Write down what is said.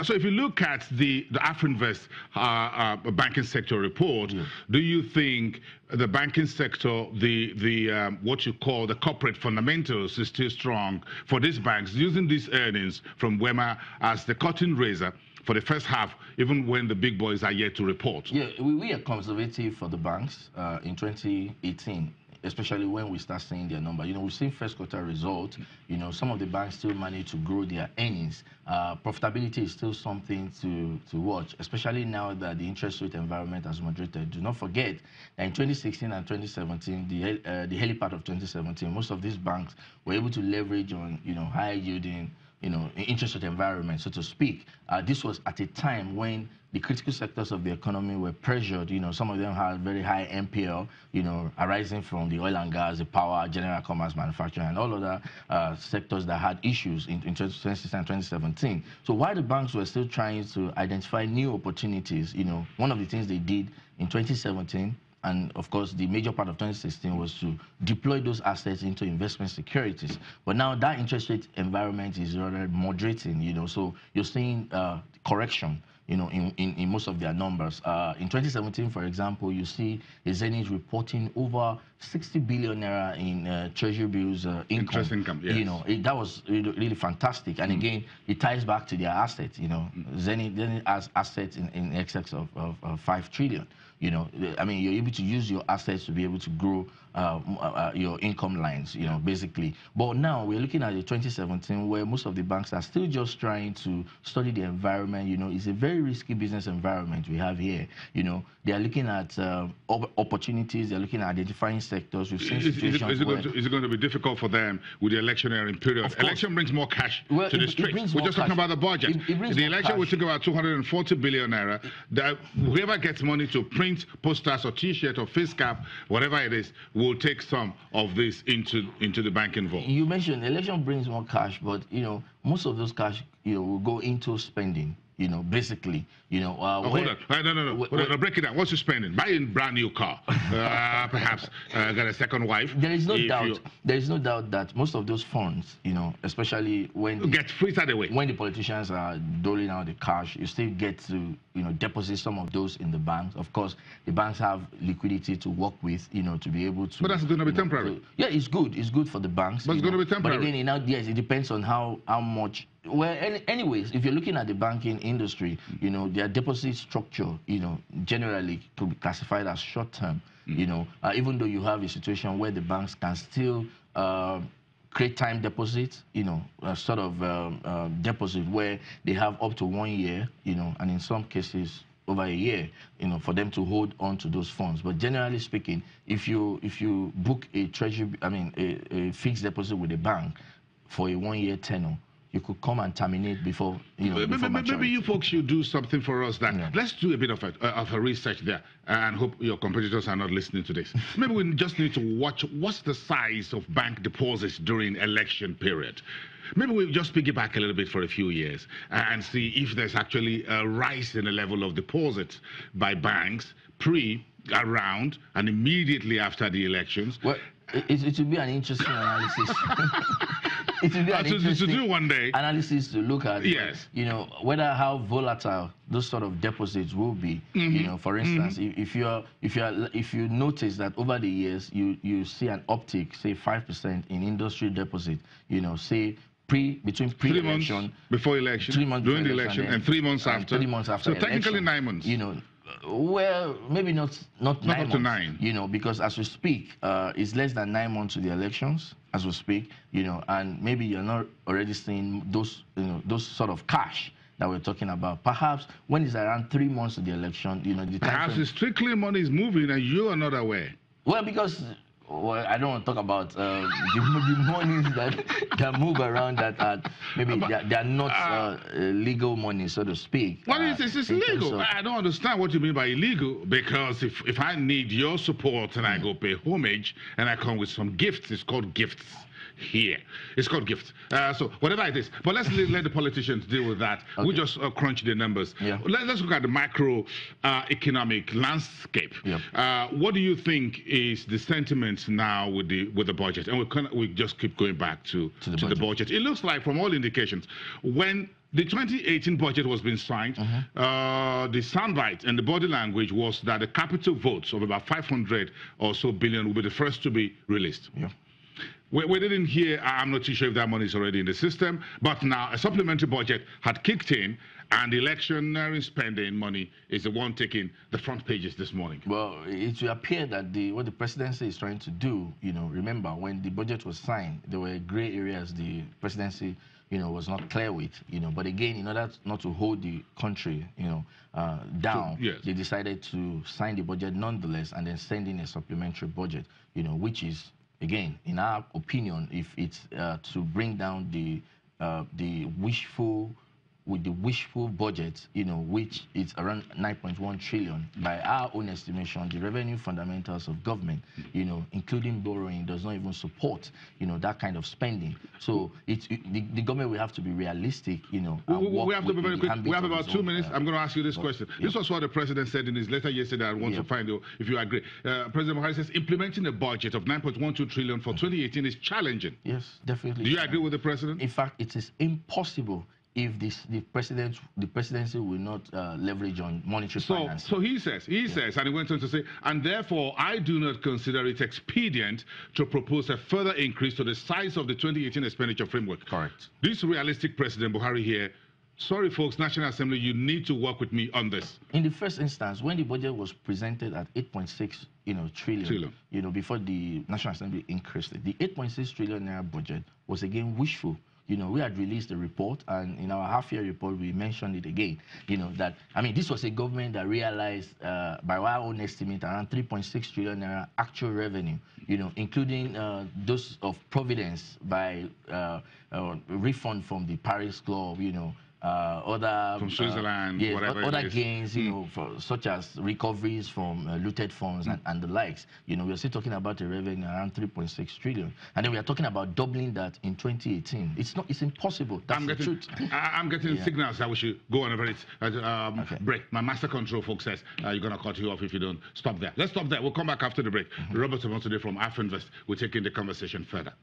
So if you look at the Afrinvest banking sector report, do you think the banking sector, what you call the corporate fundamentals is still strong for these banks, using these earnings from WEMA as the cutting razor for the first half, even when the big boys are yet to report? Yeah, we are conservative for the banks in 2018. Especially when we start seeing their number. We've seen first quarter results. Some of the banks still manage to grow their earnings. Profitability is still something to watch, especially now that the interest rate environment has moderated. Do not forget that in 2016 and 2017, the early part of 2017, most of these banks were able to leverage on, high yielding, interest rate environment, so to speak. This was at a time when the critical sectors of the economy were pressured. Some of them had very high NPL, arising from the oil and gas, the power, general commerce, manufacturing, and all other sectors that had issues in 2016 and 2017. So while the banks were still trying to identify new opportunities, one of the things they did in 2017, and of course, the major part of 2016 was to deploy those assets into investment securities. But now that interest rate environment is rather moderating, so you're seeing correction, in most of their numbers. In 2017, for example, you see Zenith reporting over 60 billion naira in treasury bills income. Interest income, yes. That was really fantastic. And again, it ties back to their assets. Zenith has assets in excess of 5 trillion. I mean, you're able to use your assets to be able to grow your income lines, basically. But now we're looking at the 2017, where most of the banks are still just trying to study the environment. It's a very risky business environment we have here. They are looking at opportunities. They're looking at identifying sectors. We've seen situations is it going to be difficult for them with the electionary period? Election brings more cash to the streets. We're just talking about the budget. The election will take about 240 billion naira. Whoever gets money to print posters or T-shirt or face cap, whatever it is, will take some of this into the banking vault. You mentioned election brings more cash, but most of those cash will go into spending. Basically, hold on. No, break it down. What's you spending? Buying a brand new car, perhaps got a second wife. There is no doubt. There is no doubt that most of those funds, especially when get frittered away. When the politicians are doling out the cash, you still get to deposit some of those in the banks. Of course, the banks have liquidity to work with, to be able to. But that's going to be temporary. Yeah, it's good. It's good for the banks. But it's going to be temporary. But again, yes, it depends on how much. Well, anyways, if you're looking at the banking industry, their deposit structure, generally could be classified as short-term. Even though you have a situation where the banks can still create time deposits, a sort of deposit where they have up to 1 year, and in some cases over a year, for them to hold on to those funds. But generally speaking, if you book a treasury, a fixed deposit with a bank for a 1 year tenure, you could come and terminate before, maybe you folks should do something for us. Let's do a bit of a research there, and hope your competitors are not listening to this. Maybe we just need to watch what's the size of bank deposits during election period. Maybe we'll just piggyback a little bit for a few years and see if there's actually a rise in the level of deposits by banks around, and immediately after the elections. Well, it will be an interesting analysis. It will be an interesting to do one day. Analysis to look at. Yes. Whether how volatile those sort of deposits will be. For instance, if you notice that over the years you see an uptick, say 5% in industry deposit, say between pre-election, before election, 3 months during the election, and 3 months after. 3 months after. So technically 9 months. Well, maybe not 9 months. Up to 9. Because as we speak, it's less than 9 months to the elections, as we speak, and maybe you're not already seeing those sort of cash that we're talking about. Perhaps when it's around 3 months to the election, perhaps it's strictly money is moving and you are not aware. Well, because I don't want to talk about the monies that move around that maybe they are not legal money, so to speak. Well, it's legal. I don't understand what you mean by illegal, because if I need your support and I go pay homage and I come with some gifts, it's called gifts. Here, it's called gifts. So whatever it is, but let's let the politicians deal with that. Okay. We just crunch the numbers. Yeah. Let's look at the macro economic landscape. Yeah. What do you think is the sentiment now with the budget? And we just keep going back to the budget. It looks like, from all indications, when The 2018 budget was being signed. The soundbite and the body language was that the capital votes of about 500 or so billion will be the first to be released. Yeah. We didn't hear, I'm not too sure if that money is already in the system, but now a supplementary budget had kicked in, and the electionary spending money is the one taking the front pages this morning. Well, it will appear that what the presidency is trying to do, remember, when the budget was signed, there were gray areas the presidency, was not clear with, but again, in order not to hold the country, down, yes, they decided to sign the budget nonetheless and then send in a supplementary budget, which is, again, in our opinion, if it's to bring down the wishful budget, which is around 9.1 trillion. By our own estimation, the revenue fundamentals of government, including borrowing, does not even support, that kind of spending. So the government will have to be realistic, we have to be very quick. We have about 2 minutes. I'm going to ask you this question. Yeah. This was what the president said in his letter yesterday. I want to find out if you agree. President Buhari says implementing a budget of 9.12 trillion for 2018 is challenging. Yes, definitely. Do you agree with the president? In fact, it is impossible if the presidency will not leverage on monetary finance. So he says, and he went on to say, and therefore I do not consider it expedient to propose a further increase to the size of the 2018 expenditure framework. Correct. This realistic President Buhari here, sorry folks, National Assembly, you need to work with me on this. In the first instance, when the budget was presented at 8.6 trillion, before the National Assembly increased it, the 8.6 trillion naira budget was again wishful. We had released a report, and in our half-year report, we mentioned it again, that, this was a government that realized, by our own estimate, around 3.6 trillion naira actual revenue, including those of providence by refund from the Paris Club, other from Switzerland, other gains, such as recoveries from looted funds and the likes. We are still talking about a revenue around 3.6 trillion, and then we are talking about doubling that in 2018. It's impossible. That's the truth. I'm getting signals that we should go on a very break. My master control folks says you're going to cut you off if you don't stop there. Let's stop there. We'll come back after the break. Robert Today from Afrinvest will take in the conversation further.